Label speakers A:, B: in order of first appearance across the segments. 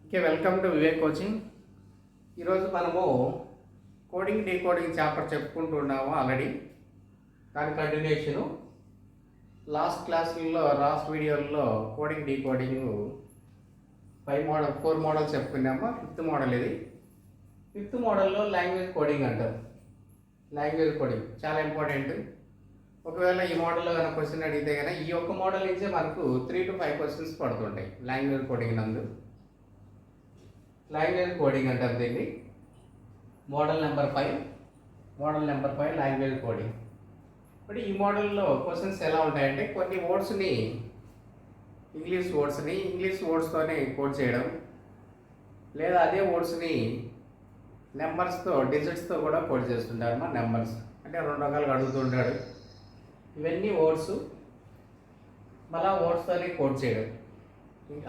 A: Okay, welcome to Vivek coaching. ఈరోజు మనము coding decoding chapter చెప్పుకుంటున్నాము already. దాని కంటిన్యూషను లాస్ట్ వీడియోల్లో కోడింగ్ డీకోడింగ్ 4 మోడల్స్ చెప్పుకున్నాము. 5th మోడల్ ఇది. 5th మోడల్లో లాంగ్వేజ్ కోడింగ్ అంటారు. లాంగ్వేజ్ కోడింగ్ చాలా ఇంపార్టెంట్. ఒకవేళ ఈ మోడల్లో కనుక క్వశ్చన్ అడిగితే కనుక ఈ ఒక్క మోడల్ నుంచే మనకు 3 to 5 క్వశ్చన్స్ పడుతుంటాయి లాంగ్వేజ్ కోడింగ్ నందు. లాంగ్వేజ్ కోడింగ్ అంటారు దీన్ని. Model number 5 language coding. ఇప్పుడు ఈ మోడల్లో క్వశ్చన్స్ ఎలా ఉంటాయంటే కొన్ని వర్డ్స్ని ఇంగ్లీష్ వర్డ్స్తోనే కోడ్ చేయడం, లేదా అదే వర్డ్స్ని నెంబర్స్తో డిజిట్స్తో కూడా కోడ్ చేస్తుంటారు. మా నెంబర్స్ అంటే 2 రకాలుగా అడుగుతుంటాడు. ఇవన్నీ వర్డ్స్, మళ్ళీ వర్డ్స్తోనే కోడ్ చేయడం,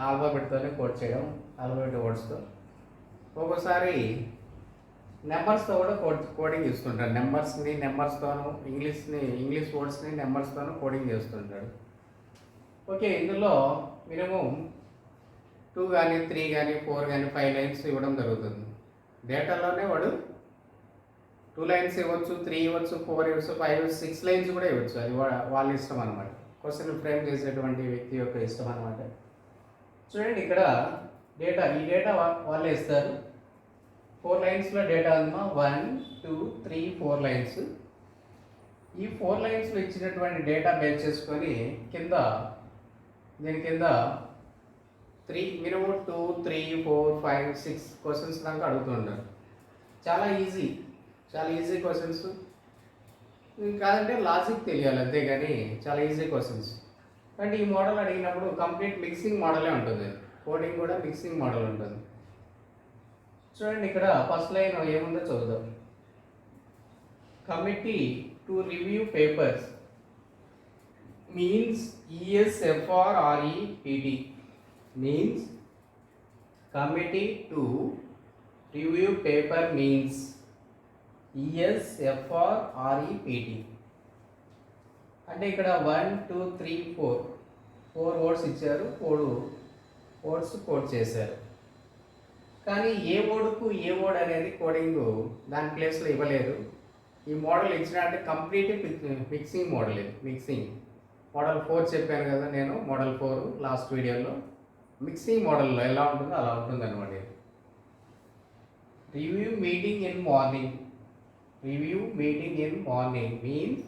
A: ఆల్ఫాబెట్తోనే కోడ్ చేయడం, ఆల్ఫాబెట్ వర్డ్స్తో. ఒక్కోసారి నెంబర్స్తో కూడా కోడింగ్ ఇస్తుంటాడు. నెంబర్స్తోనూ ఇంగ్లీష్ వర్డ్స్ని నెంబర్స్తోనూ కోడింగ్ చేస్తుంటాడు. ఓకే, ఇందులో మినిమం 2 కానీ 3 కానీ 4 కానీ 5 లైన్స్ ఇవ్వడం జరుగుతుంది. డేటాలోనే వాడు 2 లైన్స్ ఇవ్వచ్చు, 3 ఇవ్వచ్చు, 4 ఇవ్వచ్చు, 5, 6 లైన్స్ కూడా ఇవ్వచ్చు. అది వాళ్ళ ఇష్టం అనమాట. క్వశ్చన్ ఫ్రేమ్ చేసేటువంటి వ్యక్తి యొక్క ఇష్టం అనమాట. చూడండి, ఇక్కడ ఈ డేటా వాళ్ళే ఇస్తారు. 4 లైన్స్లో డేటా ఉందమ్మా. 1, 2, 3, 4 లైన్స్. ఈ 4 లైన్స్లో ఇచ్చినటువంటి డేటా బేస్ చేసుకొని దీని కింద మినిమం 2, 3, 4, 5, 6 క్వశ్చన్స్ దాకా అడుగుతుంటారు. చాలా ఈజీ క్వశ్చన్స్. కాదంటే లాజిక్ తెలియాలి అంతేగాని చాలా ఈజీ క్వశ్చన్స్. అంటే ఈ మోడల్ అడిగినప్పుడు కంప్లీట్ మిక్సింగ్ మోడలే ఉంటుంది. కోడింగ్ కూడా మిక్సింగ్ మోడల్ ఉంటుంది. చూడండి, ఇక్కడ ఫస్ట్ లైన్ ఏముందో చదువుదాం. Committee to review papers means ESFRREPT. Means committee to review paper means ESFRREPT. అంటే ఇక్కడ 1, 2, 3, 4 వర్డ్స్ ఇచ్చారు. 4 వర్డ్స్ కోడ్ చేశారు. కానీ ఏ వర్డ్ అనేది కోడింగ్ దాని ప్లేస్లో ఇవ్వలేదు. ఈ మోడల్ ఇచ్చినట్టే కంప్లీట్ మిక్సింగ్ మోడల్. ఇది మిక్సింగ్ మోడల్ 4 చెప్పాను కదా నేను. మోడల్ 4 లాస్ట్ వీడియోలో మిక్సింగ్ మోడల్లో ఎలా ఉంటుందో అలా ఉంటుంది అనమాట. Review meeting in morning means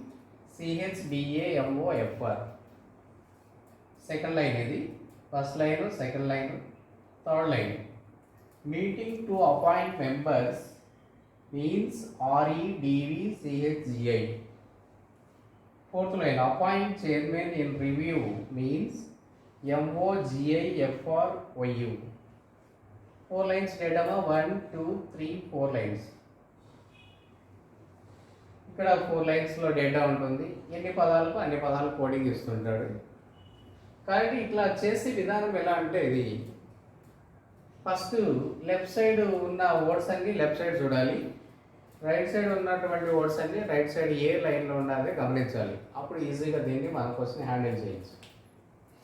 A: CHBAMOFR. Second line ఇది. First line, second line, third line. Meeting to appoint members means REDVCHGI. Fourth line appoint chairman in review means MOGIFRYU. 4 lines data. 1, 2, 3, 4 lines. ఇక్కడ 4 లైన్స్లో data ఉంటుంది. ఎన్ని పదాలకు అన్ని పదాలు coding ఇస్తుంటాడు. కాబట్టి ఇట్లా చేసే విధానం ఎలా అంటే ఇది ఫస్ట్ లెఫ్ట్ సైడ్ ఉన్న వర్డ్స్ అన్ని లెఫ్ట్ సైడ్ చూడాలి. రైట్ సైడ్ ఉన్నటువంటి వర్డ్స్ అన్ని రైట్ సైడ్ ఏ లైన్లో ఉన్నది గమనించాలి. అప్పుడు ఈజీగా దీన్ని మన కోసం హ్యాండిల్ చేయొచ్చు.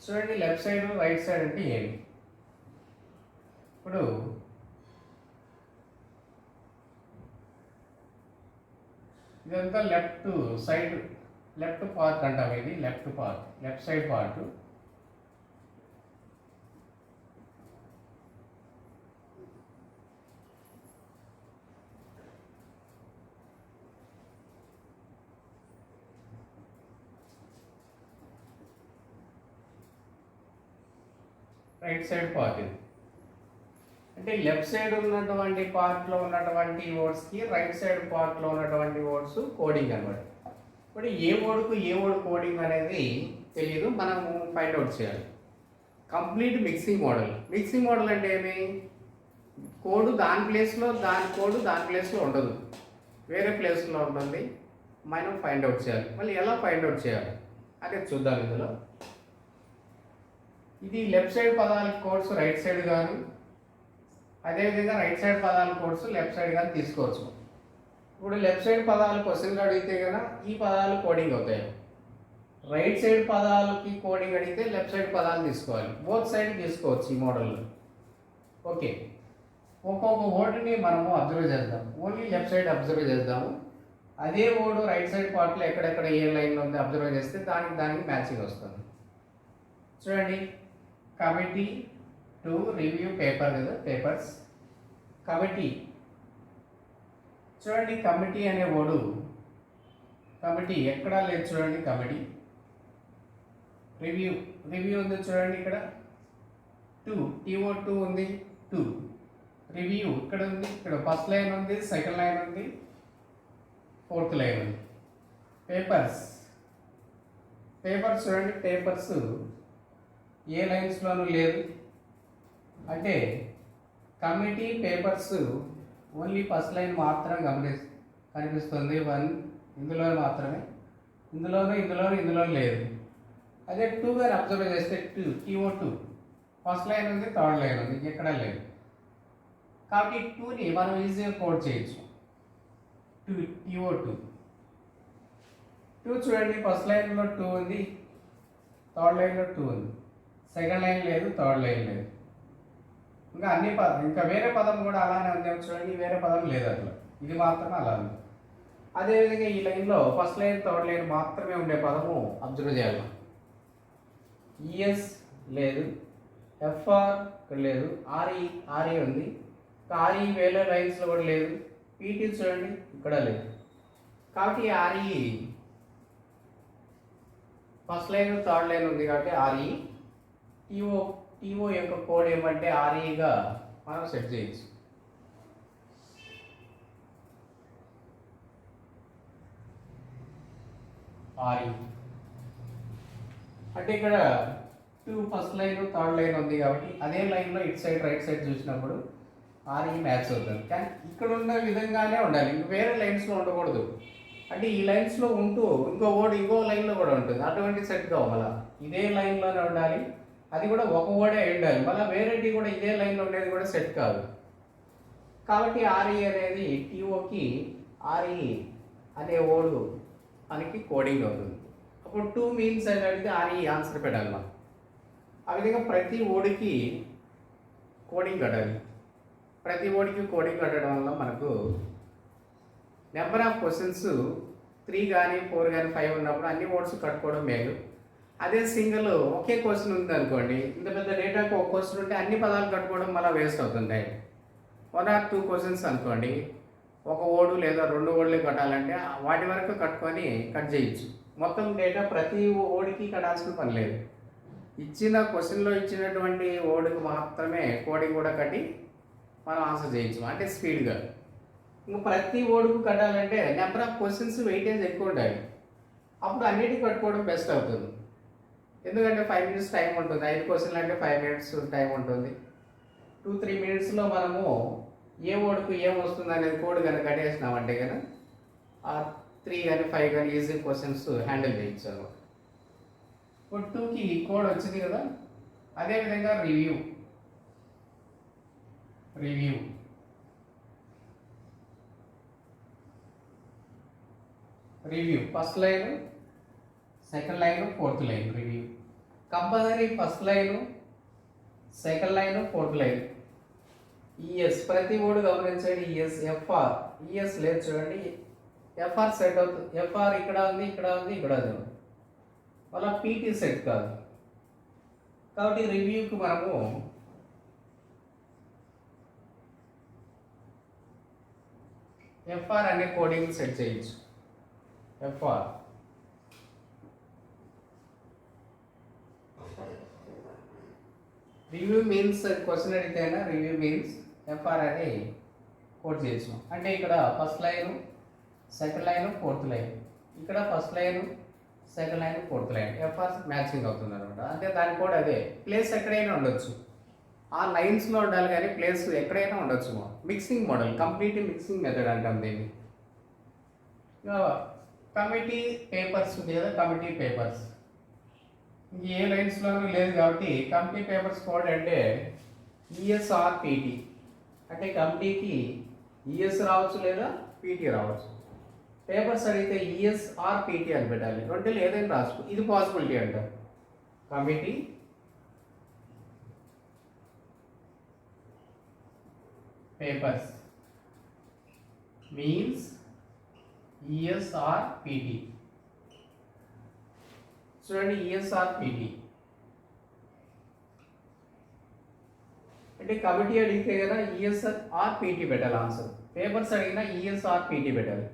A: చూడండి, లెఫ్ట్ సైడ్ రైట్ సైడ్ అంటే ఏమి. ఇప్పుడు ఇదంతా లెఫ్ట్ పార్ట్ అంటాం. ఇది left side part. Right side part ఇది. అంటే లెఫ్ట్ సైడ్ ఉన్నటువంటి పార్ట్లో ఉన్నటువంటి వర్డ్స్కి రైట్ సైడ్ పార్ట్లో ఉన్నటువంటి వర్డ్స్ కోడింగ్ అనమాట. ఇప్పుడు ఏ వర్డ్ కోడింగ్ అనేది తెలియదు, మనము ఫైండ్ అవుట్ చేయాలి. కంప్లీట్ మిక్సింగ్ మోడల్ అంటే ఏమి? కోడ్ దాని ప్లేస్లో ఉండదు, వేరే ప్లేస్లో ఉంటుంది. మనం ఫైండ్ అవుట్ చేయాలి. మళ్ళీ ఎలా ఫైండ్ అవుట్ చేయాలి అనేది చూద్దాం. ఇందులో ఇది లెఫ్ట్ సైడ్ పదాల కోడ్స్ రైట్ సైడ్ కానీ, అదేవిధంగా రైట్ సైడ్ పదాల కోడ్స్ లెఫ్ట్ సైడ్ కానీ తీసుకోవచ్చు. ఇప్పుడు లెఫ్ట్ సైడ్ పదాలు క్వశ్చన్లు అడిగితే కదా ఈ పదాలు కోడింగ్ అవుతాయి. రైట్ సైడ్ పదాలకి కోడింగ్ అడిగితే లెఫ్ట్ సైడ్ పదాలు తీసుకోవాలి. బోత్ సైడ్ తీసుకోవచ్చు ఈ మోడల్లో. ఓకే, ఒక్కొక్క వర్డ్ని మనము అబ్జర్వ్ చేద్దాం. ఓన్లీ లెఫ్ట్ సైడ్ అబ్జర్వ్ చేద్దాము. అదే వర్డ్ రైట్ సైడ్ పార్ట్లో ఎక్కడెక్కడ ఏ లైన్లో ఉంది అబ్జర్వ్ చేస్తే దానికి మ్యాచింగ్ వస్తుంది. చూడండి, కమిటీ టు రివ్యూ పేపర్ కదా, పేపర్స్. కమిటీ, చూడండి కమిటీ అనే వర్డు, కమిటీ ఎక్కడా లేదు చూడండి. కమిటీ, రివ్యూ, రివ్యూ ఉంది చూడండి ఇక్కడ. TO2 ఉంది, 2 రివ్యూ ఇక్కడ ఉంది, ఇక్కడ ఫస్ట్ లైన్ ఉంది, సెకండ్ లైన్ ఉంది, ఫోర్త్ లైన్ ఉంది. పేపర్స్, పేపర్స్ చూడండి, పేపర్స్ ఏ లైన్స్లోనూ లేదు. అంటే committee papers only first line మాత్రం కనిపిస్తుంది. 1 ఇందులో మాత్రమే, ఇందులో లేదు. అదే 2 గారు అబ్జర్వ్ చేస్తే TO2 ఫస్ట్ లైన్ ఉంది, థర్డ్ లైన్ ఉంది, ఎక్కడా లేదు. కాబట్టి 2ని మనం ఈజీగా కోడ్ చేయొచ్చు. TO2 చూడండి, ఫస్ట్ లైన్లో 2 ఉంది, థర్డ్ లైన్లో 2 ఉంది, సెకండ్ లైన్ లేదు, థర్డ్ లైన్ లేదు. ఇంకా అన్ని ఇంకా వేరే పదం కూడా అలానే ఉంది చూడండి, వేరే పదం లేదు అట్లా, ఇది మాత్రమే అలా ఉంది. అదేవిధంగా ఈ లైన్లో ఫస్ట్ లైన్ థర్డ్ లైన్ మాత్రమే ఉండే పదము అబ్జర్వ్ చేయాలి. ES లేదు, FR ఇక్కడ లేదు, RE ఉంది, RE వేరే లైన్స్లో కూడా లేదు. PT చూడండి ఇక్కడ లేదు. కాబట్టి RE first line third line ఉంది కాబట్టి RE. TO యొక్క కోడ్ ఏమంటే REగా మనం సెట్ చేయొచ్చు. RE అంటే ఇక్కడ 2 ఫస్ట్ లైన్ థర్డ్ లైన్ ఉంది కాబట్టి అదే లైన్లో ఇటు సైడ్ రైట్ సైడ్ చూసినప్పుడు RE మ్యాచ్ అవుతుంది. కానీ ఇక్కడ ఉన్న విధంగానే ఉండాలి, ఇంక వేరే లైన్స్లో ఉండకూడదు. అంటే ఈ లైన్స్లో ఉంటూ ఇంకో లైన్లో కూడా ఉంటుంది, అటువంటి సెట్ కావాలి. ఇదే లైన్లోనే ఉండాలి, అది కూడా ఒక వర్డే ఉండాలి. మళ్ళీ వేరేటి కూడా ఇదే లైన్లో ఉండేది కూడా సెట్ కాదు. కాబట్టి RE అనేది TOకి RE అనే వర్డ్ మనకి కోడింగ్ అవుతుంది. అప్పుడు 2 మీన్స్ అనేది RE ఆన్సర్ పెట్టాలి మనం. ఆ విధంగా ప్రతి వర్డ్కి కోడింగ్ కట్టాలి. ప్రతి వర్డ్కి కోడింగ్ కట్టడం వల్ల మనకు నెంబర్ ఆఫ్ క్వశ్చన్స్ 3 కానీ 4 కానీ 5 ఉన్నప్పుడు అన్ని వర్డ్స్ కట్టుకోవడం మేలు. అదే సింగిల్ ఒకే క్వశ్చన్ ఉంది అనుకోండి, ఇంత పెద్ద డేటాకు ఒక క్వశ్చన్ ఉంటే అన్ని పదాలు కట్టుకోవడం మళ్ళీ వేస్ట్ అవుతుంది. 1 or 2 క్వశ్చన్స్ అనుకోండి, ఒక వర్డ్ లేదా 2 వర్డ్లే కట్టాలంటే వాటి వరకు కట్టుకొని కట్ చేయొచ్చు. మొత్తం డేటా ప్రతి వర్డ్కి కట్టాల్సిన పని లేదు. ఇచ్చిన క్వశ్చన్లో ఇచ్చినటువంటి వర్డ్కి మాత్రమే కోడింగ్ కూడా కట్టి మనం ఆన్సర్ చేయొచ్చు, అంటే స్పీడ్గా. ఇంకా ప్రతి వర్డ్కు కట్టాలంటే నెంబర్ ఆఫ్ క్వశ్చన్స్ వెయిటేజ్ ఎక్కువ ఉండాలి. అప్పుడు అన్నిటికీ కట్టుకోవడం బెస్ట్ అవుతుంది. ఎందుకంటే 5 minutes టైం ఉంటుంది, 5 క్వశ్చన్లు అంటే 5 minutes టైం ఉంటుంది. 2-3 minutesలో మనము ఏ వర్డ్కు ఏం వస్తుంది అనేది కోడ్ కనుక కట్టేసినామంటే కనుక ఆ 3 కానీ 5 కానీ ఈజీ క్వశ్చన్స్ హ్యాండిల్ చేయొచ్చు అనమాట. ఇప్పుడు 2కి కోడ్ వచ్చింది కదా. అదేవిధంగా review first line, second line, fourth line. Review compulsory first line, second line, fourth line. ES ప్రతి వర్డ్ గమనించండి. ES లేదు చూడండి, FR సెట్ అవుతుంది. FR ఇక్కడ ఉంది, ఇక్కడ ఉంది. మళ్ళీ PT సెట్ కాదు. కాబట్టి రివ్యూకి మనము FR అనే కోడింగ్ సెట్ చేయొచ్చు. FR రివ్యూ మీన్స్ క్వశ్చన్ అడిగితేనా రివ్యూ మీన్స్ FR అని కోడ్ చేయొచ్చు. అంటే ఇక్కడ first line, second line, fourth line. ఇక్కడ first line, second line, fourth line. FR matching అవుతుంది అనమాట. అంటే దాని కోడ్ అదే. ప్లేస్ ఎక్కడైనా ఉండొచ్చు, ఆ లైన్స్లో ఉండాలి కానీ ప్లేస్ ఎక్కడైనా ఉండొచ్చు. Mixing model, complete mixing method అంటాం దీన్ని. కమిటీ పేపర్స్ ఉంది కదా, కమిటీ పేపర్స్ ఏ లైన్స్లోనూ లేదు కాబట్టి కమిటీ పేపర్స్ కోడ్ అంటే ESRPT. అంటే కమిటీకి ES రావచ్చు లేదా PT రావచ్చు. పేపర్స్ అడిగితే ESRPT అని పెట్టాలి, రెండులో ఏదైనా రాసుకో, ఇది పాసిబిలిటీ అంటారు. Committee papers means ES or PT. చూడండి ES or PT అంటే కమిటీ అడిగితే కదా ES or PT పెట్టాలి ఆన్సర్. పేపర్స్ అడిగినా ES or PT పెట్టాలి.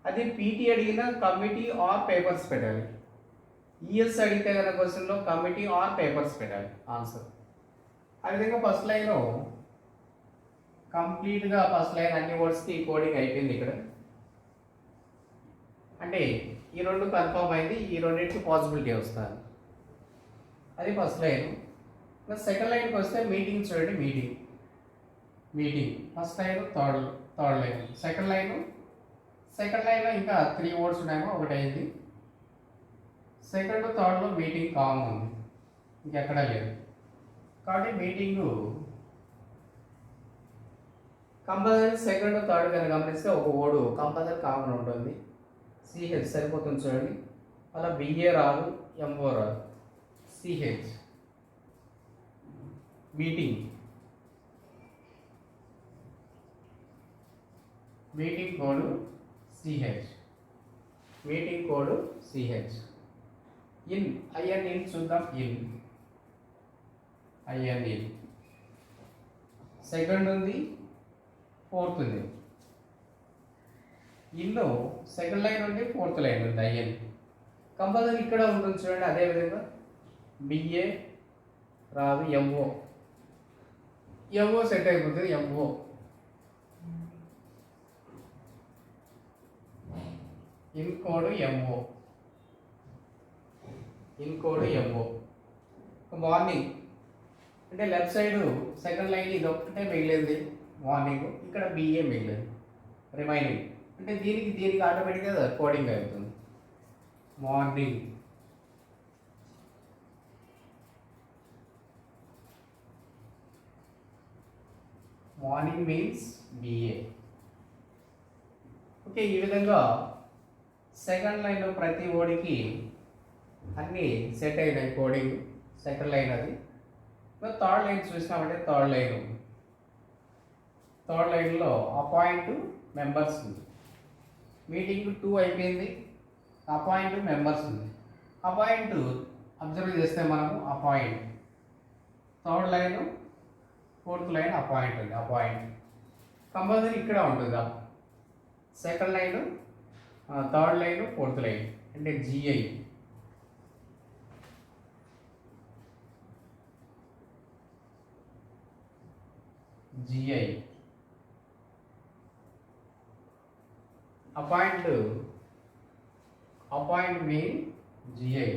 A: అదే PT అడిగినా కమిటీ ఆర్ పేపర్స్ పెట్టాలి. ES అడిగితే కనుక క్వశ్చన్లో కమిటీ ఆర్ పేపర్స్ పెట్టాలి ఆన్సర్. ఆ విధంగా ఫస్ట్ లైన్ కంప్లీట్గా ఫస్ట్ లైన్ అన్ని వర్డ్స్కి కోడింగ్ అయిపోయింది ఇక్కడ. అంటే ఈ రెండు కన్ఫర్మ్ అయింది, ఈ రెండింటికి పాసిబిలిటీ వస్తుంది. అది ఫస్ట్ లైన్. సెకండ్ లైన్కి వస్తే మీటింగ్ చూడండి. Meeting first line third line. Second లైన్లో ఇంకా 3 వర్డ్స్ ఉన్నాయేమో, ఒకటి అయింది. సెకండ్ థర్డ్లో మీటింగ్ కామన్ ఉంది, ఇంకెక్కడా లేదు. కాబట్టి మీటింగు కంపల్సరీ సెకండ్ థర్డ్ కనుక గమనిస్తే ఒక వర్డ్ కంపల్సరీ కామన్ ఉంటుంది. సిహెచ్ సరిపోతుంది చూడండి. అలా బిఏ రాదు, ఎంఓ రాదు, CH. Meeting code CH. Meeting code CH. In IN in చూద్దాం. ఐఎన్ సెకండ్ ఉంది, ఫోర్త్ ఉంది. ఇన్లో సెకండ్ లైన్ ఉంది, ఫోర్త్ లైన్ ఉంది. ఐఎన్ కంపల్సరీ ఇక్కడ ఉంటుంది చూడండి. అదేవిధంగా బిఏ రాదు, ఎంఓ సెట్ అయిపోతుంది. MO in code MO. Morning అంటే లెఫ్ట్ సైడ్ సెకండ్ లైన్ ఇది ఒక్కటే మిగిలింది మార్నింగ్, ఇక్కడ బిఏ మిగిలింది రిమైనింగ్. అంటే దీనికి ఆటోమేటిక్గా కోడింగ్ అవుతుంది. Morning means BA. ఓకే, ఈ విధంగా సెకండ్ లైన్లో ప్రతి ఓడికి అన్నీ సెట్ అయినాయి కోడింగ్. సెకండ్ లైన్ అది. థర్డ్ లైన్ చూసినామంటే థర్డ్ లైన్లో అపాయింట్ మెంబర్స్ ఉంది. మీటింగ్ 2 అయిపోయింది, అపాయింట్ మెంబర్స్ ఉంది. అపాయింట్ అబ్జర్వ్ చేస్తే మనము appoint third line, fourth line appoint ఉంది. అపాయింట్ కంపల్సరీ ఇక్కడ ఉంటుందా. Second line, third line, fourth line అంటే జిఐ. Appoint mean GI.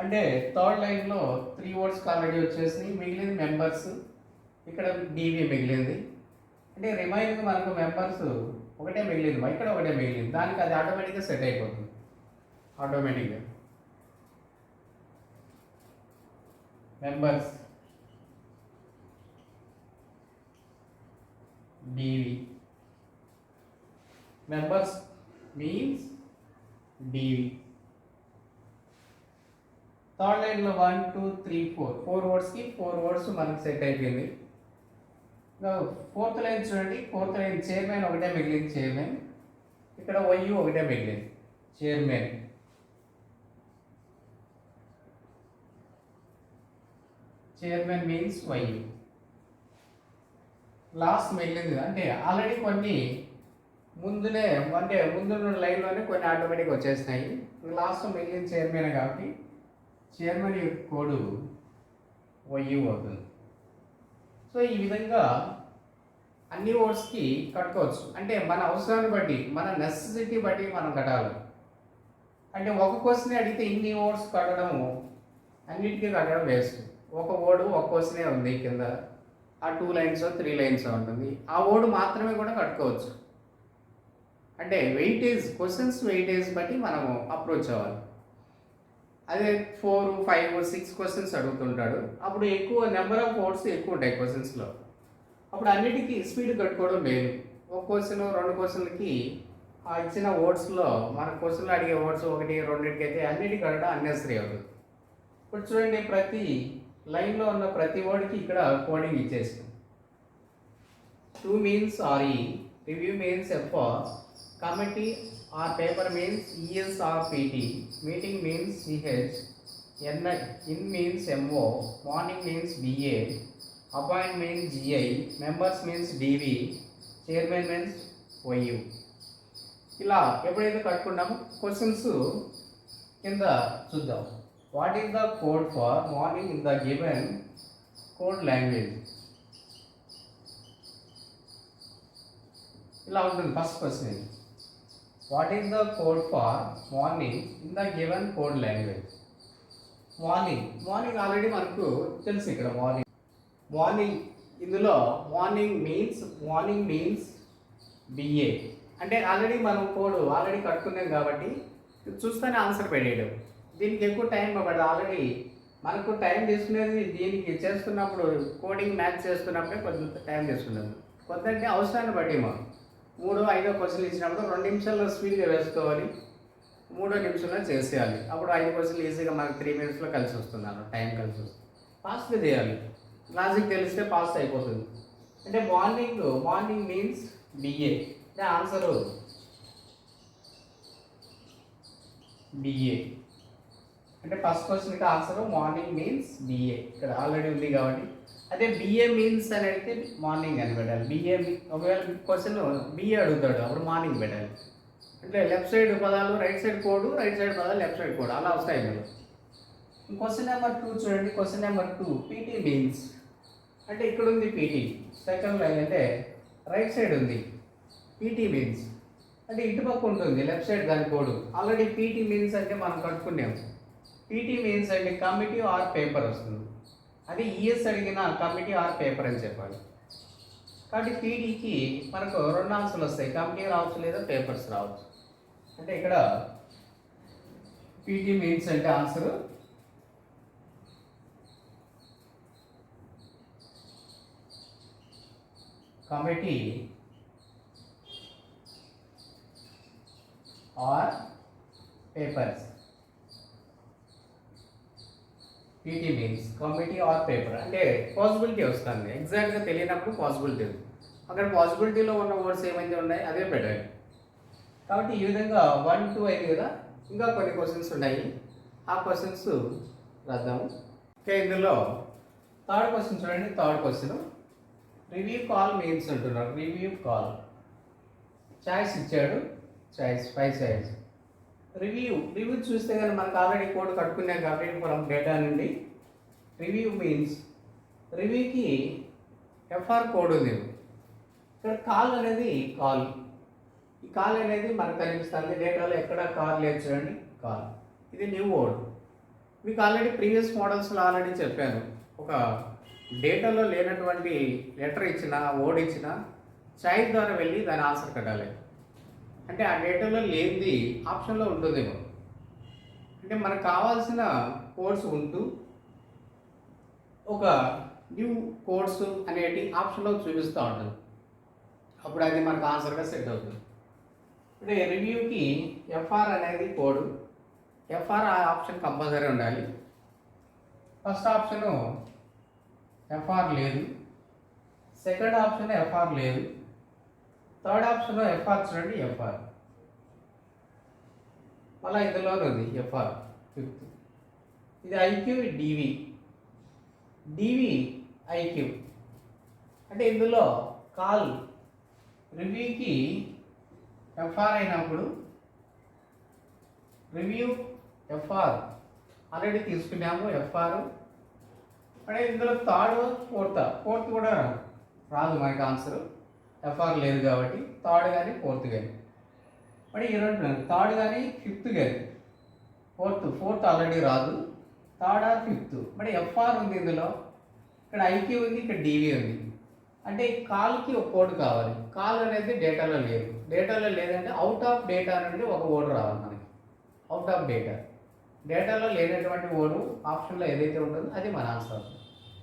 A: అంటే థర్డ్ లైన్లో 3 వర్డ్స్ ఆల్రెడీ వచ్చేసి మిగిలింది మెంబర్స్. ఇక్కడ డివి మిగిలింది. అంటే రిమైనింగ్ మనకు మెంబర్స్ ఒకటే మిగిలింది, ఇక్కడ ఒకటే మిగిలింది. దానికి అది ఆటోమేటిక్గా సెట్ అయిపోతుంది. ఆటోమేటిక్గా మెంబర్స్ డివి. మెంబర్స్ మీన్స్ డివి. థర్డ్ లైన్లో 1 2 3 4 వర్డ్స్కి 4 వర్డ్స్ మనకు సెట్ అయిపోయింది. ఫోర్త్ లైన్ చూడండి. ఫోర్త్ లైన్ చైర్మన్ ఒకటే మిగిలింది, చైర్మన్. ఇక్కడ వైయు ఒకటే మిగిలింది, చైర్మన్ మీన్స్ వైయు. లాస్ట్ మిగిలింది అంటే ఆల్రెడీ కొన్ని ముందు లైన్లోనే కొన్ని ఆటోమేటిక్ వచ్చేసినాయి. లాస్ట్ మిగిలిన చైర్మన్ కాబట్టి చైర్మన్ యొక్క కోడ్ వైయు అవుతుంది. సో ఈ విధంగా అన్ని వర్డ్స్కి కట్టుకోవచ్చు. అంటే మన అవసరాన్ని బట్టి, మన నెసెసిటీ బట్టి మనం కట్టాలి. అంటే ఒక క్వశ్చన్ అడిగితే ఇన్ని వర్డ్స్ కట్టడం, అన్నిటికీ కట్టడం వేస్ట్. ఒక వర్డ్ ఒక క్వశ్చనే ఉంది కింద, ఆ 2 లైన్స్ 3 లైన్స్ ఉంటుంది. ఆ వర్డ్ మాత్రమే కూడా కట్టుకోవచ్చు. అంటే క్వశ్చన్స్ వెయిటేజ్ బట్టి మనము అప్రోచ్ అవ్వాలి. అదే 4 5 6 క్వశ్చన్స్ అడుగుతుంటాడు, అప్పుడు ఎక్కువ నెంబర్ ఆఫ్ వర్డ్స్ ఎక్కువ ఉంటాయి క్వశ్చన్స్లో. అప్పుడు అన్నిటికీ స్పీడ్ కట్టుకోవడం లేదు. ఒక క్వశ్చన్ 2 క్వశ్చన్లకి ఆ ఇచ్చిన వర్డ్స్లో మన క్వశ్చన్లో అడిగే వర్డ్స్ 1 2 అయితే అన్నిటికీ కట్టడం అన్నెసరీ అవుతుంది. ఇప్పుడు చూడండి, ప్రతి లైన్లో ఉన్న ప్రతి వర్డ్కి ఇక్కడ కోడింగ్ ఇచ్చేసాం. 2 means RE, review means FR, committee or paper means ES or PT, meeting means CH, in means MO, morning means BA, appoint means GI, members means DV, chairman means YU. ఇలా ఎప్పుడైతే కట్టుకున్నామో questions కింద చూద్దాం. What is the code for morning in the given code language? ఇలా ఉంటుంది first question. What is the code for morning in the given code language? Morning already మనకు తెలుసు. ఇక్కడ morning ఇందులో మార్నింగ్ మీన్స్ బిఏ అంటే already మనం code already కట్టుకున్నాం కాబట్టి చూస్తేనే ఆన్సర్ పెట్టేయడం. దీనికి ఎక్కువ టైం పడదు. ఆల్రెడీ మనకు టైం తీసుకునేది దీనికి చేస్తున్నప్పుడు, కోడింగ్ మ్యాచ్ చేస్తున్నప్పుడే కొంత టైం తీసుకున్నాము. కొంత అంటే అవసరాన్ని బట్టి మనం 3-5 క్వశ్చన్లు ఇచ్చినప్పుడు 2 నిమిషాల్లో స్పీడ్గా వేసుకోవాలి, 3 నిమిషంలో చేసేయాలి. అప్పుడు 5 క్వశ్చన్లు ఈజీగా మనకు 3 మినిట్స్లో కలిసి వస్తున్నాను, టైం కలిసి వస్తుంది. ఫాస్ట్గా చేయాలి, లాజిక్ తెలిస్తే ఫాస్ట్ అయిపోతుంది. అంటే మార్నింగ్ మీన్స్ బిఏ అంటే ఆన్సరు బిఏ. అంటే ఫస్ట్ క్వశ్చన్కి ఆన్సరు మార్నింగ్ మీన్స్ బిఏ ఇక్కడ ఆల్రెడీ ఉంది కాబట్టి. అదే బిఏ మీన్స్ అని అయితే మార్నింగ్ అని పెట్టాలి. ఒకవేళ క్వశ్చన్ బిఏ అడుగుతాడు, అప్పుడు మార్నింగ్ పెట్టాలి. అంటే లెఫ్ట్ సైడ్ పదాలు right side code, right side పదాలు లెఫ్ట్ సైడ్ కోడ్, అలా వస్తాయి మీరు. క్వశ్చన్ నెంబర్ 2 చూడండి. క్వశ్చన్ నెంబర్ 2 పీటీ మీన్స్ అంటే ఇక్కడ ఉంది పీటీ, సెకండ్ లైన్ అంటే రైట్ సైడ్ ఉంది. పీటీ మీన్స్ అంటే ఇటుపక్క ఉంటుంది లెఫ్ట్ సైడ్ దాని కోడ్. ఆల్రెడీ పీటీ మీన్స్ అంటే మనం కట్టుకున్నాం. పీటీ మీన్స్ అంటే కమిటీ ఆర్ పేపర్ వస్తుంది. అది ఈఎస్ అడిగిన కమిటీ ఆర్ పేపర్ అని చెప్పాలి. కాబట్టి పీటీకి మనకు 2 ఆన్సర్లు వస్తాయి, కమిటీ రావచ్చు లేదా పేపర్స్ రావచ్చు. అంటే ఇక్కడ పీటీ మీన్స్ అంటే answer committee or papers. PT means committee or paper అంటే పాసిబిలిటీ వస్తుంది. ఎగ్జాక్ట్గా తెలియనప్పుడు పాసిబిలిటీ, అక్కడ పాసిబిలిటీలో ఉన్న వర్డ్స్ ఏమైతే ఉన్నాయి అదే పెట్టాలి. కాబట్టి ఈ విధంగా 1, 2 అయింది కదా. ఇంకా కొన్ని క్వశ్చన్స్ ఉన్నాయి, ఆ క్వశ్చన్స్ రాద్దాము. ఓకే, ఇందులో థర్డ్ క్వశ్చన్ చూడండి. Third question review call means అంటున్నారు. రివ్యూ కాల్ చాయిస్ ఇచ్చాడు, చాయిస్ 5 చాయిస్. రివ్యూ చూస్తే కానీ మనకు ఆల్రెడీ కోడ్ కట్టుకున్నాం కాబట్టి మనం డేటా నుండి రివ్యూ మీన్స్ రివ్యూకి ఎఫ్ఆర్ కోడ్ ఉంది. ఇక్కడ కాల్ అనేది ఈ కాల్ అనేది మనకు కనిపిస్తుంది. డేటాలో ఎక్కడ కాల్ లేదు చూడండి, కాల్. ఇది న్యూ వర్డ్. మీకు ఆల్రెడీ ప్రీవియస్ మోడల్స్లో ఆల్రెడీ చెప్పాను. ఒక డేటాలో లేనటువంటి లెటర్ ఇచ్చిన, వర్డ్ ఇచ్చిన, చాయిస్ ద్వారా వెళ్ళి దాని ఆన్సర్ కట్టాలి. అంటే ఆ డేటాలో లేనిది ఆప్షన్లో ఉంటుందేమో. అంటే మనకు కావాల్సిన కోడ్స్ ఉంటూ ఒక న్యూ కోడ్స్ అనేటి ఆప్షన్లో చూపిస్తూ ఉంటుంది. అప్పుడు అది మనకు ఆన్సర్గా సెట్ అవుతుంది. అంటే రివ్యూకి ఎఫ్ఆర్ అనేది కోడ్. ఎఫ్ఆర్ ఆ ఆప్షన్ కంపల్సరీ ఉండాలి. ఫస్ట్ ఆప్షను ఎఫ్ఆర్ లేదు, సెకండ్ ఆప్షన్ ఎఫ్ఆర్ లేదు, థర్డ్ ఆప్షన్ ఎఫ్ఆర్ చూడండి, ఎఫ్ఆర్. మళ్ళీ ఇందులోనే ఉంది ఎఫ్ఆర్ ఫిఫ్త్. ఇది ఐక్యూ, డివి ఐక్యూ. అంటే ఇందులో కాల్ రివ్యూకి ఎఫ్ఆర్ అయినప్పుడు రివ్యూ ఎఫ్ఆర్ ఆల్రెడీ తీసుకున్నాము ఎఫ్ఆర్. అంటే ఇందులో థర్డ్, ఫోర్త్ కూడా రాదు మనకి ఆన్సర్, ఎఫ్ఆర్ లేదు కాబట్టి. థర్డ్ కానీ ఫోర్త్ కానీ, మరి ఈ రెండు థర్డ్ కానీ ఫిఫ్త్ కానీ, ఫోర్త్ ఆల్రెడీ రాదు, థర్డ్ ఆర్ ఫిఫ్త్. మరి ఎఫ్ఆర్ ఉంది ఇందులో, ఇక్కడ ఐక్యూ ఉంది, ఇక్కడ డివి ఉంది. అంటే కాల్కి ఒక కోడ్ కావాలి. కాల్ అనేది డేటాలో లేదంటే అవుట్ ఆఫ్ డేటా నుండి ఒక వర్డ్ రావాలి మనకి. అవుట్ ఆఫ్ డేటాలో లేనటువంటి వర్డ్ ఆప్షన్లో ఏదైతే ఉంటుందో అది మన ఆన్సర్.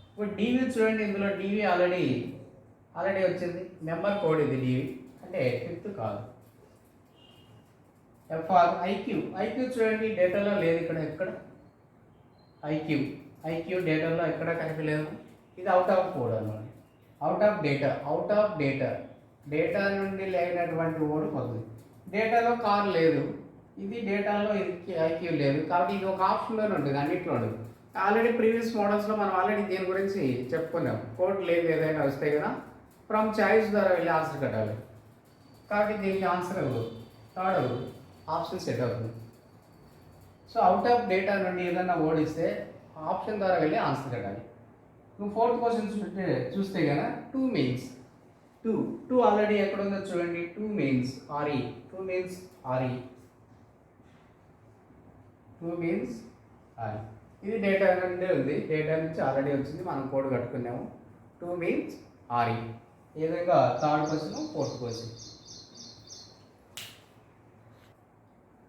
A: ఇప్పుడు డివి చూడండి, ఇందులో డివి ఆల్రెడీ వచ్చింది, మెంబర్ కోడ్ ఇది డివి, అంటే ఫిఫ్త్ కాల్. ఎఫ్ఆర్ ఐక్యూ చూడండి, డేటాలో లేదు, ఎక్కడ ఐక్యూ డేటాలో ఎక్కడ కనిపించలేదు, ఇది అవుట్ ఆఫ్ కోడ్ అన్నమాట. అవుట్ ఆఫ్ డేటా నుండి లేనటువంటి ఓడు పోతుంది. డేటాలో కార్ లేదు, ఇది డేటాలో ఐక్యూ లేదు, కాబట్టి ఇది ఒక ఆప్షన్లోనే ఉంటుంది, అన్నింటిలో ఉండదు. ఆల్రెడీ ప్రీవియస్ మోడల్స్లో మనం ఆల్రెడీ దీని గురించి చెప్పుకున్నాం. కోడ్ లేదు ఏదైనా వస్తే కదా ఫ్రమ్ చాయిస్ ద్వారా వెళ్ళి ఆన్సర్ కట్టాలి. కాబట్టి దీనికి ఆన్సర్ థర్డ్ ఆప్షన్ సెట్ అవుతుంది. సో అవుట్ ఆఫ్ డేటా నుండి ఏదైనా ఓడిస్తే ఆప్షన్ ద్వారా వెళ్ళి ఆన్సర్ కట్టాలి. నువ్వు ఫోర్త్ క్వశ్చన్ చూస్తే కదా టూ మీన్స్ టూ ఆల్రెడీ ఎక్కడ ఉందో చూడండి. టూ మీన్స్ ఆర్ఈ ఇది డేటా నుండి ఉంది, డేటా నుంచి ఆల్రెడీ వచ్చింది, మనం కోడ్ కట్టుకున్నాము. Two means R E. ఈ విధంగా third question fourth question.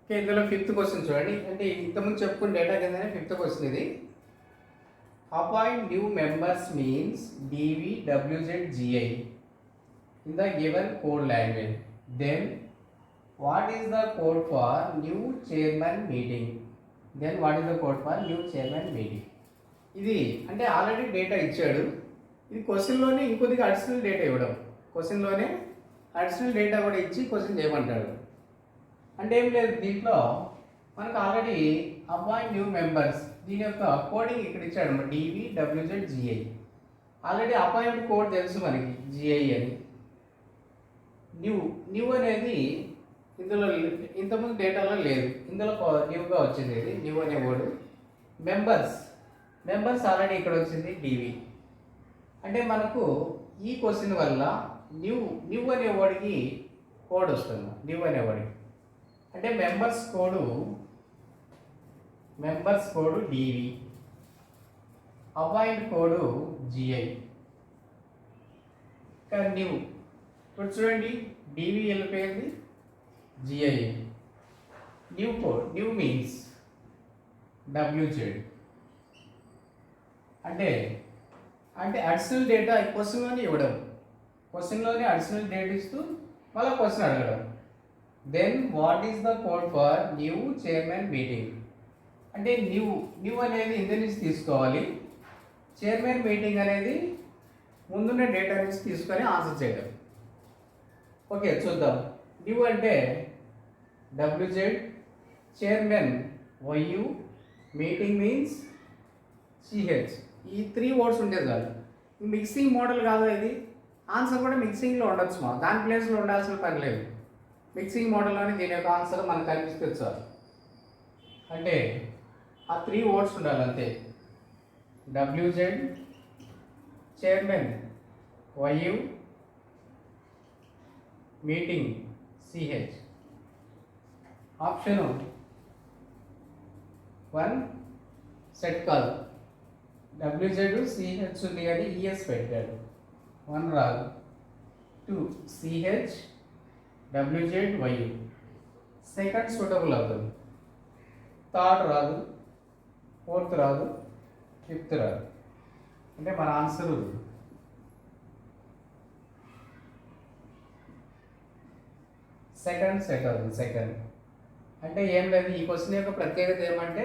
A: Okay, ఇందులో ఫిఫ్త్ క్వశ్చన్ చూడండి. అంటే ఇంతకుముందు చెప్పుకున్న డేటా కిందనే ఫిఫ్త్ క్వశ్చన్ ఇది. Appoint new members means DVWZGI in the given code language. Then what is the code for new chairman meeting? ఇది అంటే ఆల్రెడీ డేటా ఇచ్చాడు. ఇది క్వశ్చన్లోనే ఇంకొద్దిగా అడిషనల్ డేటా ఇవ్వడం. క్వశ్చన్లోనే అడిషనల్ డేటా కూడా ఇచ్చి క్వశ్చన్ చేయమంటాడు. అంటే ఏం లేదు, దీంట్లో మనకు ఆల్రెడీ అపాయింట్ న్యూ మెంబర్స్ దీని యొక్క కోడింగ్ ఇక్కడ ఇచ్చాడు. DVWZGI ఆల్రెడీ అపాయింట్ కోడ్ తెలుసు మనకి, GI అని. న్యూ అనేది ఇందులో ఇంతకుముందు డేటాలో లేదు, ఇందులో న్యూగా వచ్చింది. ఇది న్యూ అనే వర్డ్. మెంబర్స్ ఆల్రెడీ ఇక్కడ వచ్చింది DV. అంటే మనకు ఈ క్వశ్చన్ వల్ల న్యూ అనే వర్డ్కి కోడ్ వస్తుంది. న్యూ అనే వర్డ్కి అంటే members code DV, appoint code GI. కానీ న్యూ ఇప్పుడు చూడండి, DV వెళ్ళిపోయింది, GI. New means WZ. అంటే అడిషనల్ డేటా క్వశ్చన్లోనే ఇవ్వడం, క్వశ్చన్లోనే అడిషనల్ డేటా ఇస్తూ మళ్ళీ క్వశ్చన్ అడగడం. Then what is the code for new chairman meeting? అంటే న్యూ అనేది ఇందు నుంచి తీసుకోవాలి, చైర్మన్ మీటింగ్ అనేది ముందున్న డేటా నుంచి తీసుకొని ఆన్సర్ చేయడం. ఓకే, చూద్దాం. న్యూ అంటే WZ, chairman YU, meeting means CH. ఈ 3 వర్డ్స్ ఉండేది కాదు. మిక్సింగ్ మోడల్ కాదు ఇది. ఆన్సర్ కూడా మిక్సింగ్లో ఉండొచ్చు, దాని ప్లేస్లో ఉండాల్సిన పని లేదు. మిక్సింగ్ మోడల్లోనే దీని యొక్క ఆన్సర్ మనకు కనిపిస్తుంది సార్. అంటే ఆ 3 వర్డ్స్ ఉండాలి అంతే. WZ, chairman YU, meeting CH. Option 1 set కాదు, WZ CH ఉంది కానీ ES పెట్టాడు, 1 రాదు. 2 CH WZ YU, second suitable అవుతుంది. థర్డ్ రాదు, ఫోర్త్ రాదు, ఫిఫ్త్ రాదు. అంటే మన ఆన్సర్ సెకండ్ సెట్ అవుతుంది. సెకండ్ అంటే ఏం లేదు, ఈ క్వశ్చన్ యొక్క ప్రత్యేకత ఏమంటే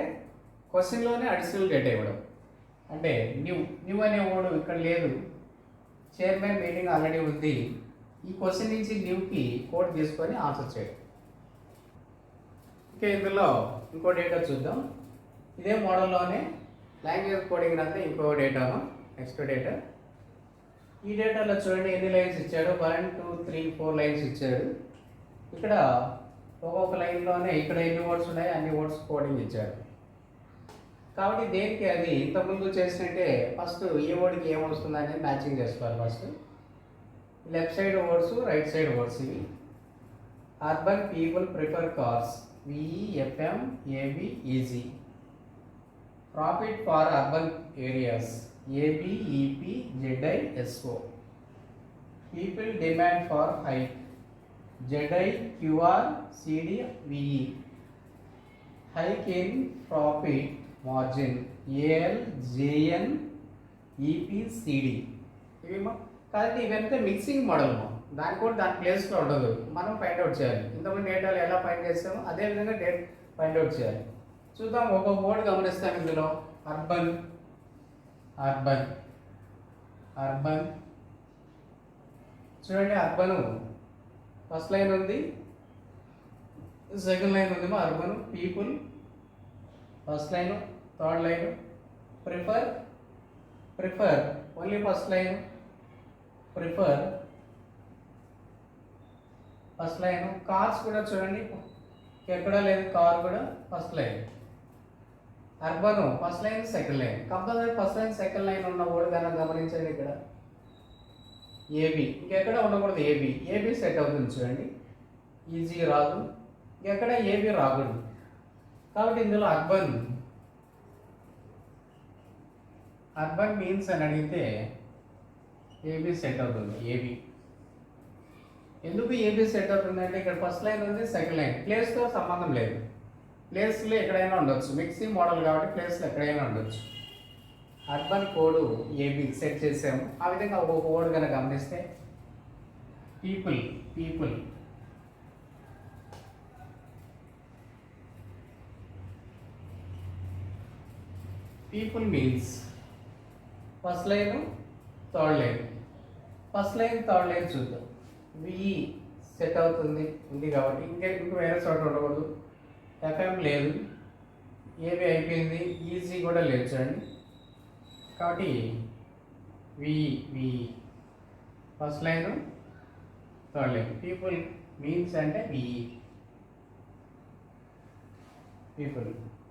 A: క్వశ్చన్లోనే అడిషనల్ డేటా ఇవ్వడం. అంటే న్యూ అనే వర్డ్ ఇక్కడ లేదు, చైర్మన్ మీటింగ్ ఆల్రెడీ ఉంది. ఈ క్వశ్చన్ నుంచి న్యూకి కోడ్ తీసుకొని ఆన్సర్ చేయడం. ఓకే, ఇందులో ఇంకో డేటా చూద్దాం. ఇదే మోడల్లోనే లాంగ్వేజ్ కోడింగ్ అంటే ఇంకో డేటాను, నెక్స్ట్ డేటా. ఈ డేటాలో చూడండి ఎన్ని లైన్స్ ఇచ్చాడు, 1 2 3 4 లైన్స్ ఇచ్చాడు. ఇక్కడ ఒక్కొక్క లైన్లోనే ఇక్కడ ఎన్ని వర్డ్స్ ఉన్నాయి అన్ని వర్డ్స్ కోడింగ్ ఇచ్చాడు. కాబట్టి దేనికి అది ఇంతకుముందు చేసినట్టే ఫస్ట్ ఏ వర్డ్కి ఏమొస్తుంది అనేది మ్యాచింగ్ చేసుకోవాలి. First left side words, right side words. ఇవి urban people prefer cars, VEFM ABEG. Profit for urban areas, ABEPZISO. People demand for hike, ZIQRCDVE. Hike in profit margin, ALJNEPCD. ఇవి కాబట్టి ఇవంతా మిక్సింగ్ మోడల్, దాని కూడా దాని ప్లేస్లో ఉండదు, మనం ఫైండ్ అవుట్ చేయాలి. ఇంతకుముందు డేటాలు ఎలా ఫైండ్ చేస్తామో అదేవిధంగా ఫైండ్ అవుట్ చేయాలి. చూద్దాం, ఒక్కొక్క వర్డ్ గమనిస్తాం. ఇందులో అర్బన్ చూడండి అర్బను ఫస్ట్ లైన్ ఉంది, సెకండ్ లైన్ ఉందేమో urban people first line, third line prefer prefer only first line prefer first line. Cars కూడా చూడండి ఎక్కడ లేదు, కార్ కూడా first line. Urban first line second line, compulsory first line second line ఉన్న word కనుక గమనించండి. ఇక్కడ ఏబి ఇంకెక్కడ ఉండకూడదు, ఏబి ఏబి సెట్ అవుతుంది చూడండి, ఈజీ రాదు, ఇంకెక్కడ ఏబి రాకూడదు. కాబట్టి ఇందులో అర్బన్ అర్బన్ మీన్స్ అని అడిగితే ఏబి సెట్ అవుతుంది. ఏబి ఎందుకు ఏబి సెట్ అవుతుందంటే ఇక్కడ ఫస్ట్ లైన్ ఉంది, సెకండ్ లైన్, ప్లేస్తో సంబంధం లేదు, ప్లేస్లో ఎక్కడైనా ఉండొచ్చు, మిక్సింగ్ మోడల్ కాబట్టి ప్లేస్లో ఎక్కడైనా ఉండొచ్చు. అర్బన్ కోడ్ ఏబి సెట్ చేసాము. ఆ విధంగా ఒక్కొక్క కోడ్ కనుక గమనిస్తే people people people means first line third line, first line third line చూద్దాం. విఈ సెట్ అవుతుంది ఉంది కాబట్టి ఇంక వేరే చోట ఉండకూడదు. ఎఫ్ఎం లేదు, ఏబి అయిపోయింది, ఈజీ కూడా లేదు చూడండి. కాబట్టి V E first line third line. People means అంటే V E people.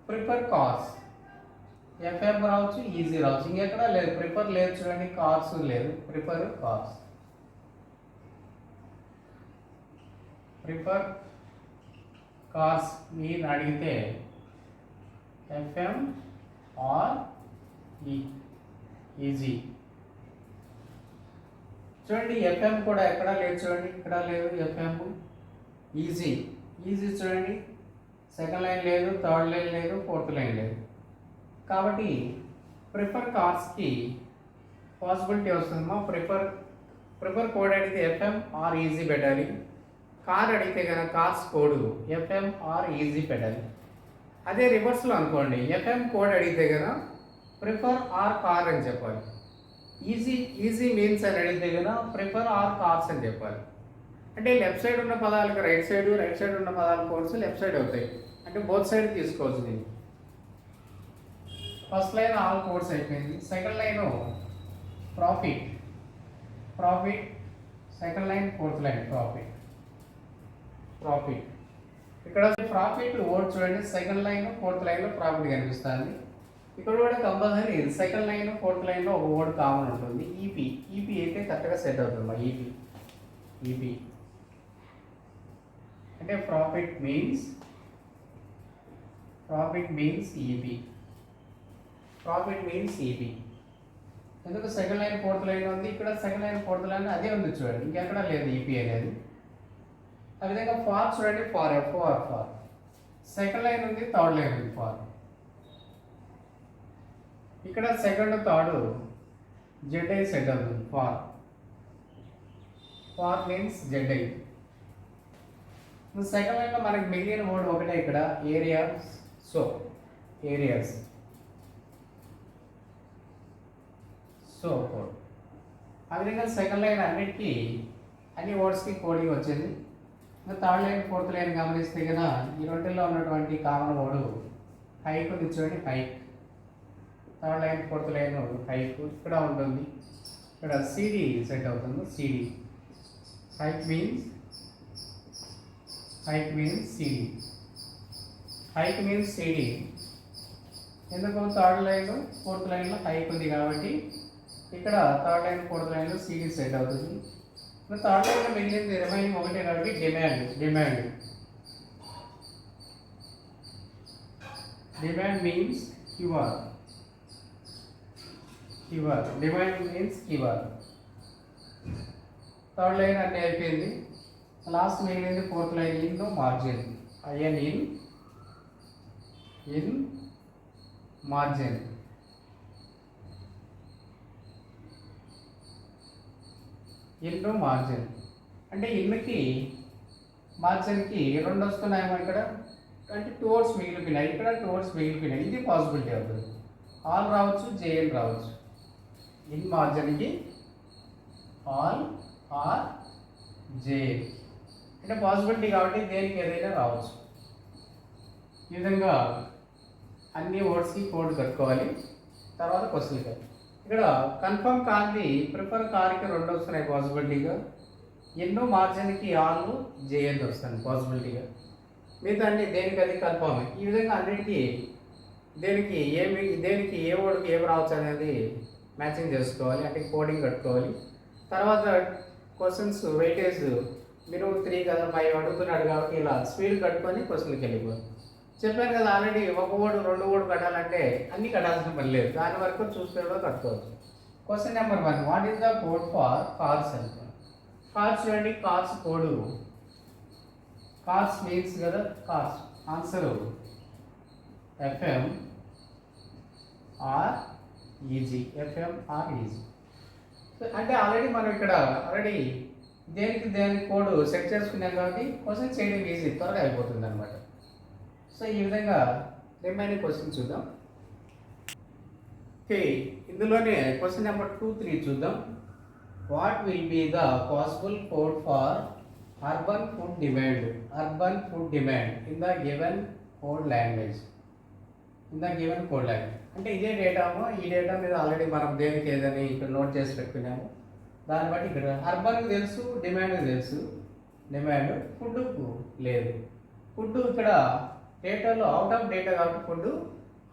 A: Prefer cars, F M రావచ్చు, ఈజీ రావచ్చు, ఇంకెక్కడ లేదు, ప్రిఫర్ లేదు చూడండి, కార్స్ లేదు, ప్రిఫర్ కార్స్. ప్రిఫర్ కార్స్ మీరు అడిగితే ఎఫ్ఎం ఆర్ ఈజీ. చూడండి ఎఫ్ఎం కూడా ఎక్కడా లేదు చూడండి, ఇక్కడ లేదు ఎఫ్ఎం. ఈజీ ఈజీ చూడండి, సెకండ్ లైన్ లేదు, థర్డ్ లైన్ లేదు, ఫోర్త్ లైన్ లేదు. కాబట్టి ప్రిఫర్ కార్స్కి పాసిబిలిటీ వస్తుందమ్మా. ప్రిఫర్ కోడ్ అడిగితే ఎఫ్ఎం ఆర్ ఈజీ పెట్టాలి. కార్ అడిగితే కనుక cars code FM are EG పెట్టాలి. అదే రివర్స్లో అనుకోండి, ఎఫ్ఎం కోడ్ అడిగితే కదా ప్రిఫర్ ఆర్ కార్ అని చెప్పాలి. ఈజీ మీన్స్ అని అడిగితే కదా ప్రిఫర్ ఆర్ కార్స్ అని చెప్పాలి. అంటే లెఫ్ట్ సైడ్ ఉన్న పదాలకు రైట్ సైడ్ ఉన్న పదాల కోడ్స్ లెఫ్ట్ సైడ్ అవుతాయి. అంటే బోత్ సైడ్ తీసుకోవచ్చు దీన్ని. ఫస్ట్ లైన్ ఆల్ కోడ్స్ అయిపోయింది. Second line profit second line, fourth line profit. ఇక్కడ ప్రాఫిట్ వర్డ్ చూడండి, సెకండ్ లైన్ ఫోర్త్ లైన్లో ప్రాఫిట్ కనిపిస్తుంది. ఇక్కడ కూడా కంపల్సరీ సెకండ్ లైన్ ఫోర్త్ లైన్లో ఒక వర్డ్ కామన్ ఉంటుంది. ఈపీ అయితే కరెక్ట్గా సెట్ అవుతుంది మా ఈపీ అంటే ప్రాఫిట్ మీన్స్ ఈపీ. ఎందుకు సెకండ్ లైన్ ఫోర్త్ లైన్ ఉంది, ఇక్కడ సెకండ్ లైన్ ఫోర్త్ లైన్ అదే ఉంది చూడండి, ఇంకెక్కడ లేదు ఈపీ అనేది. ఆ విధంగా ఫార్ చూడండి, ఫార్ సెకండ్ లైన్ ఉంది, థర్డ్ లైన్ ఉంది. ఫార్ ఇక్కడ సెకండ్ థర్డ్ జెడ్ఐ సెట్ అవుతుంది. Far means ZI. సెకండ్ లైన్లో మనకి మిగిలిన వర్డ్ ఒకటే ఇక్కడ, ఏరియాస్. So code. ఆ విధంగా సెకండ్ లైన్ అన్ని వర్డ్స్కి కోడింగ్ వచ్చింది. థర్డ్ లైన్ ఫోర్త్ లైన్ గమనిస్తే కదా ఈ రెండులో ఉన్నటువంటి కామన్ వర్డ్ హైక్ ఉంది చూడండి, hike. Third line fourth line hike ఇక్కడ ఉంటుంది. ఇక్కడ సిడి సెట్ అవుతుంది, సిడి. Hike means C D. ఎందుకు థర్డ్ లైన్ ఫోర్త్ లైన్లో హైక్ ఉంది కాబట్టి ఇక్కడ థర్డ్ లైన్ ఫోర్త్ లైన్లో సిడి సెట్ అవుతుంది. థర్డ్ లైన్లో మిగిలింది రిమైనింగ్ ఒకటే కాబట్టి demand means Q R. Demand means Q R. Third line అన్నీ అయిపోయింది. లాస్ట్ మిగిలింది fourth line, in margin. In margin. ఇన్ను మార్జిన్ అంటే ఇన్కి మార్జిన్కి రెండు వస్తున్నాయేమో ఇక్కడ, అంటే 2 words మిగిలిపోయినాయి, ఇక్కడ 2 words మిగిలిపోయినాయి. ఇది పాసిబిలిటీ అవుతుంది. ఆల్ రావచ్చు, జేఎన్ రావచ్చు. ఇన్ మార్జిన్కి ఆల్ ఆర్ జేఎన్ అంటే పాసిబిలిటీ కాబట్టి దేనికి ఏదైనా రావచ్చు. ఈ విధంగా అన్ని వర్డ్స్కి కోడ్ కట్టుకోవాలి. తర్వాత క్వశ్చన్కి ఇక్కడ కన్ఫర్మ్ కాంతి ప్రిఫర్ కార్కి 2 వస్తున్నాయి పాసిబిలిటీగా, ఎన్నో మార్జిన్కి ఆల్ జేఎన్ వస్తుంది పాసిబిలిటీగా, మిగతా అన్ని దేనికి అది కన్ఫర్మ్. ఈ విధంగా అన్నిటికీ దేనికి ఏ వర్డ్కి ఏం రావచ్చు అనేది మ్యాచింగ్ చేసుకోవాలి, అంటే కోడింగ్ కట్టుకోవాలి. తర్వాత క్వశ్చన్స్ వెయిటేజ్ మీరు 3 కదా 5 అడుగుతున్నాడు కాబట్టి ఇలా స్పీడ్ కట్టుకొని క్వశ్చన్కి వెళ్ళిపోవాలి. చెప్పాను కదా ఆల్రెడీ ఒక ఓడు 2 ఓడు కట్టాలంటే అన్ని కట్టాల్సిన పని లేదు, దాని వరకు చూసుకుని కట్టుకోవచ్చు. Question number 1, what is the code for cars అనుకోండి. కార్స్ చూడండి, కార్స్ కోడ్ కార్స్ మీన్స్ కదా cars, answer FM are easy, FM are easy. అంటే ఆల్రెడీ మనం ఇక్కడ దేనికి కోడ్ సెట్ చేసుకున్నాం కాబట్టి క్వశ్చన్ చేయడం ఈజీ, త్వరగా అయిపోతుంది అనమాట. సో ఈ విధంగా రిమైనింగ్ క్వశ్చన్ చూద్దాం. ఓకే, ఇందులోనే క్వశ్చన్ నెంబర్ 2, 3 చూద్దాం. What will be the possible code for urban food demand in the given code language. అంటే ఇదే డేటాము, ఈ డేటా మీద ఆల్రెడీ మనం దేనికి ఏదని ఇక్కడ నోట్ చేసి పెట్టుకున్నాము. దాన్ని బట్టి ఇక్కడ అర్బన్కి తెలుసు, డిమాండ్కి తెలుసు. డిమాండ్, ఫుడ్కు లేదు. ఫుడ్ ఇక్కడ డేటాలో అవుట్ ఆఫ్ డేటా కాబట్టి ఫుడ్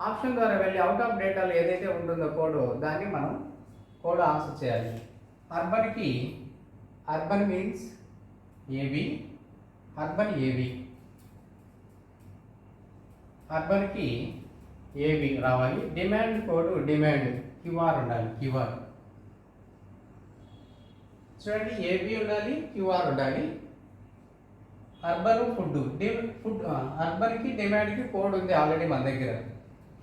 A: ఆప్షన్ ద్వారా వెళ్ళి అవుట్ ఆఫ్ డేటాలో ఏదైతే ఉంటుందో కోడ్ దాన్ని మనం కోడ్ ఆన్సర్ చేయాలి. అర్బన్ మీన్స్ ఏబి, అర్బన్కి ఏబి రావాలి. డిమాండ్ కోడ్ డిమాండ్ క్యూఆర్ ఉండాలి, క్యూఆర్ చూడండి, ఏబి ఉండాలి, క్యూఆర్ ఉండాలి. అర్బన్ ఫుడ్ అర్బన్కి డిమాండ్కి కోడ్ ఉంది ఆల్రెడీ మన దగ్గర,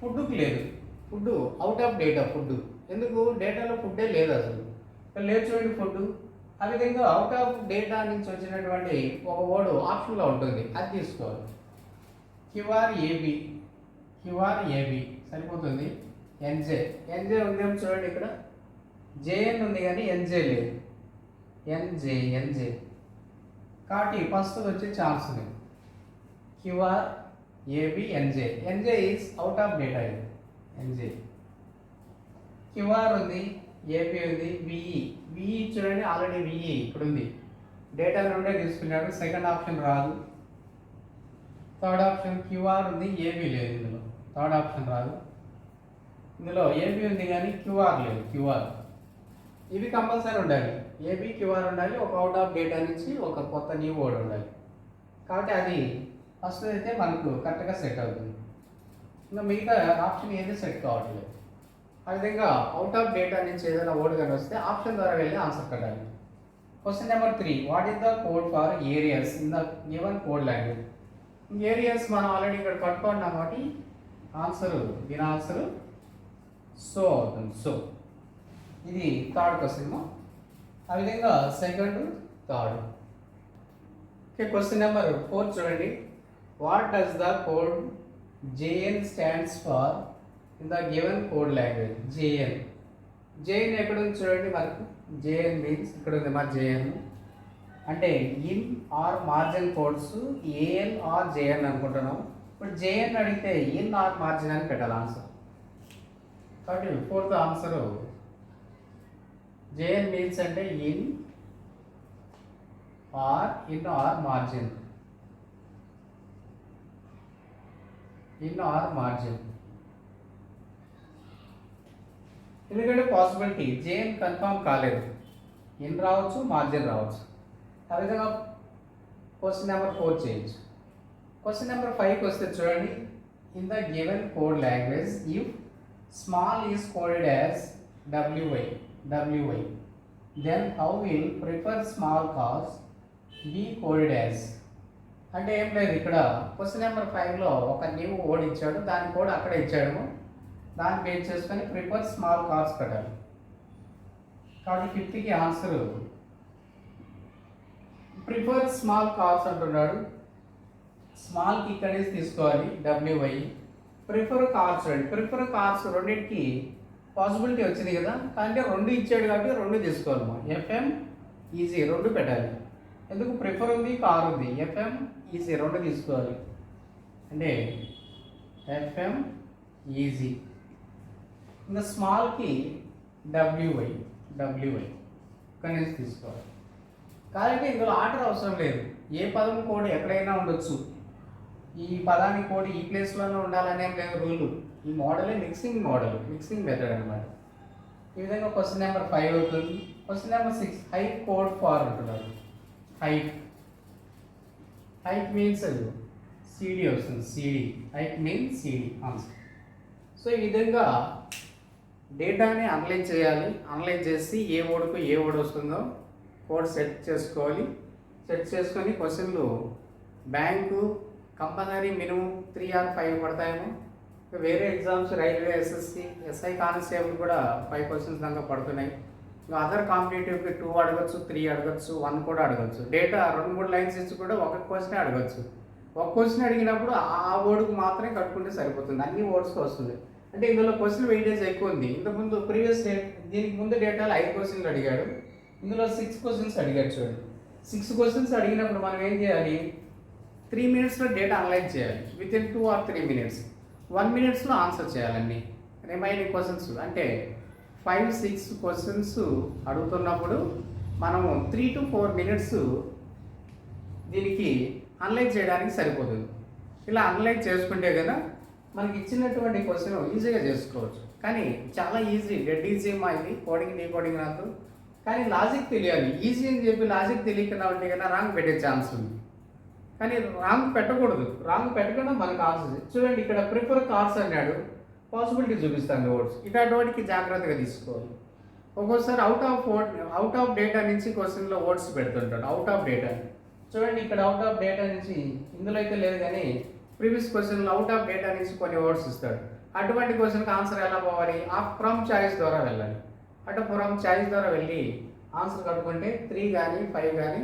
A: ఫుడ్కి లేదు. Food out of data, food ఎందుకు డేటాలో ఫుడ్డే లేదు అసలు, లేదు చూడండి ఫుడ్. ఆ విధంగా అవుట్ ఆఫ్ డేటా నుంచి వచ్చినటువంటి ఒక వర్డ్ ఆప్షన్లో ఉంటుంది, అది తీసుకోవాలి. క్యూఆర్ ఏబి సరిపోతుంది. ఎన్జే ఉందేమో చూడండి, ఇక్కడ జేఎన్ ఉంది కానీ ఎన్జే లేదు. ఎన్జే కాబట్టి ఫస్ట్ వచ్చే ఛాన్స్ ఉంది. QR AB NJ is out of data. ఇది ఎన్జే, క్యూఆర్ ఉంది, ఏబి ఉంది, విఈ చూడండి ఆల్రెడీ విఈ ఇక్కడ ఉంది, డేటా నుండే తీసుకున్నాడు, సెకండ్ ఆప్షన్ రాదు. థర్డ్ ఆప్షన్ క్యూఆర్ ఉంది, ఏబి లేదు, ఇందులో థర్డ్ ఆప్షన్ రాదు. ఇందులో ఏబి ఉంది కానీ క్యూఆర్ లేదు. క్యూఆర్ ఇవి కంపల్సరీ ఉండాలి, ఏబి క్యూఆర్ ఉండాలి. ఒక అవుట్ ఆఫ్ డేటా నుంచి ఒక కొత్త న్యూ వర్డ్ ఉండాలి. కాబట్టి అది ఫస్ట్ అయితే మనకు కరెక్ట్గా సెట్ అవుతుంది. ఇంకా మిగతా ఆప్షన్ ఏది సెట్ కావట్లేదు. ఆ విధంగా అవుట్ ఆఫ్ డేటా నుంచి ఏదైనా వర్డ్ కానీ వస్తే ఆప్షన్ ద్వారా వెళ్ళి ఆన్సర్ కట్టాలి. Question number 3, what is the code for areas in the given code language. Areas మనం ఆల్రెడీ ఇక్కడ కట్టుకున్నాం కాబట్టి దీని ఆన్సరు సో అవుతుంది. సో ఇది థర్డ్ క్వశ్చన్. ఆ విధంగా second, third. Okay, question number 4 చూడండి. What does the code JN stands for in the given code language. JN ఎక్కడ ఉంది చూడండి, మనకు జేఎన్ మీన్స్ ఇక్కడ ఉంది మా జేఎన్. అంటే in our margin codes AN or JN అనుకుంటున్నాం. ఇప్పుడు జేఎన్ అడిగితే ఇన్ ఆర్ మార్జిన్ అని పెట్టాలి ఆన్సర్. కాబట్టి ఫోర్త్ ఆన్సరు జేఎన్ మీన్స్ అంటే ఇన్ ఆర్ మార్జిన్. ఎందుకంటే పాసిబిలిటీ జేఎన్ కన్ఫర్మ్ కాలేదు, ఇన్ రావచ్చు, మార్జిన్ రావచ్చు. ఆ విధంగా క్వశ్చన్ నెంబర్ 4 చేయొచ్చు. క్వశ్చన్ నెంబర్ 5కి వస్తే చూడండి. In the given code language if small is coded as WY, then how will prefer small cars be coded as. అంటే ఏం లేదు, ఇక్కడ క్వశ్చన్ నెంబర్ 5లో ఒక న్యూ వర్డ్ ఇచ్చాడు, దాని కోడ్ అక్కడ ఇచ్చాడు, దాన్ని బేస్ చేసుకొని ప్రిఫర్ స్మాల్ కార్స్ పెట్టాలి. కాబట్టి 5కి ఆన్సర్ ప్రిఫర్ స్మాల్ కార్స్ అంటున్నాడు. స్మాల్కి ఇక్కడ నుంచి తీసుకోవాలి WY. ప్రిఫర్ కార్స్ అండి, ప్రిఫర్ కార్స్ రెండింటికి పాసిబిలిటీ వచ్చింది కదా, అంటే 2 ఇచ్చాడు కాబట్టి 2 తీసుకోవాలి. FM ఈజీ రెండు పెట్టాలి. ఎందుకు ప్రిఫర్ ఉంది, కార్ ఉంది, ఎఫ్ఎం ఈజీ రెండు తీసుకోవాలి. అంటే ఎఫ్ఎం ఈజీ. ఇంకా స్మాల్కి డబ్ల్యూఐ ఇక్కడి నుంచి తీసుకోవాలి. కాబట్టి ఇందులో ఆర్డర్ అవసరం లేదు. ఏ పదం కోడ్ ఎక్కడైనా ఉండొచ్చు. ఈ పదానికి కోడ్ ఈ ప్లేస్లోనే ఉండాలనేం లేదు రూలు. ఈ మోడలే మిక్సింగ్ మెథడ్ అనమాట. ఈ విధంగా క్వశ్చన్ నెంబర్ 5 అవుతుంది. Question number 6 height code for అంటున్నారు. హైట్ మీన్స్ సిడి వస్తుంది. Height means CD answer. So ఈ విధంగా డేటాని అనలైజ్ చేయాలి. అనలైజ్ చేసి ఏ వర్డ్కు ఏ వర్డ్ వస్తుందో కోడ్ సెట్ చేసుకోవాలి. సెట్ చేసుకొని క్వశ్చన్లు బ్యాంకు కంపల్సరీ మినిమం 3 or 5 పడతాయేమో. వేరే exams railway, SSC, SI constable కూడా 5 క్వశ్చన్స్ దాకా పడుతున్నాయి. ఇంకా అదర్ కాంపిటేటివ్కి 2 అడగచ్చు, 3 అడగచ్చు, 1 కూడా అడగచ్చు. డేటా 2-3 లైన్స్ ఇచ్చి కూడా ఒక క్వశ్చనే అడగచ్చు. ఒక క్వశ్చన్ అడిగినప్పుడు ఆ వర్డ్కు మాత్రమే కట్టుకుంటే సరిపోతుంది. అన్ని వర్డ్స్కి వస్తుంది. అంటే ఇందులో క్వశ్చన్ వెయిటేజ్ ఎక్కువ ఉంది. ఇంతకుముందు ప్రీవియస్ దీనికి ముందు డేటాలో 5 క్వశ్చన్లు అడిగాడు. ఇందులో 6 క్వశ్చన్స్ అడిగాడు. చూడండి, 6 క్వశ్చన్స్ అడిగినప్పుడు మనం ఏం చేయాలి, 3 minutesలో డేటా అనలైజ్ చేయాలి. Within 2 or 3 minutes. 1 minutesలో ఆన్సర్ చేయాలండి. రిమైనింగ్ క్వశ్చన్స్ అంటే 5-6 క్వశ్చన్స్ అడుగుతున్నప్పుడు మనము 3 to 4 minutes దీనికి అనలైజ్ చేయడానికి సరిపోతుంది. ఇలా అనలైజ్ చేసుకుంటే కదా మనకి ఇచ్చినటువంటి క్వశ్చన్ ఈజీగా చేసుకోవచ్చు. కానీ చాలా ఈజీ, డెడ్ ఈజీ మా ఇది కోడింగ్ డీకోడింగ్ నాకు. కానీ లాజిక్ తెలియాలి. ఈజీ అని చెప్పి లాజిక్ తెలియకుండా ఉంటే కన్నా రాంగ్ పెట్టే ఛాన్స్ ఉంది. కానీ రాంగ్ పెట్టకూడదు. రాంగ్ పెట్టకుండా మనకు ఆన్సర్. చూడండి, ఇక్కడ ప్రిఫర్ కార్స్ అన్నాడు, పాసిబిలిటీ చూపిస్తాను వర్డ్స్. ఇట్లాంటి వాటికి జాగ్రత్తగా తీసుకోవాలి. ఒక్కోసారి అవుట్ ఆఫ్ డేటా నుంచి క్వశ్చన్లో వర్డ్స్ పెడుతుంటాడు. అవుట్ ఆఫ్ డేటా చూడండి, ఇక్కడ అవుట్ ఆఫ్ డేటా నుంచి ఇందులో అయితే లేదు, కానీ ప్రీవియస్ క్వశ్చన్లో అవుట్ ఆఫ్ డేటా నుంచి కొన్ని వర్డ్స్ ఇస్తాడు. అటువంటి క్వశ్చన్కి ఆన్సర్ ఎలా పోవాలి, ఫ్రమ్ చాయిస్ ద్వారా వెళ్ళాలి. ఫ్రమ్ చాయిస్ ద్వారా వెళ్ళి ఆన్సర్ కట్టుకుంటే 3 కానీ 5 కానీ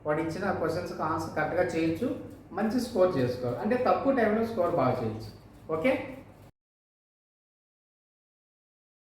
A: వాడు ఇచ్చిన క్వశ్చన్స్కి ఆన్సర్ కరెక్ట్గా చేయొచ్చు. మంచి స్కోర్ చేసుకోవాలి. అంటే తక్కువ టైంలో స్కోర్ బాగా చేయొచ్చు. ఓకే.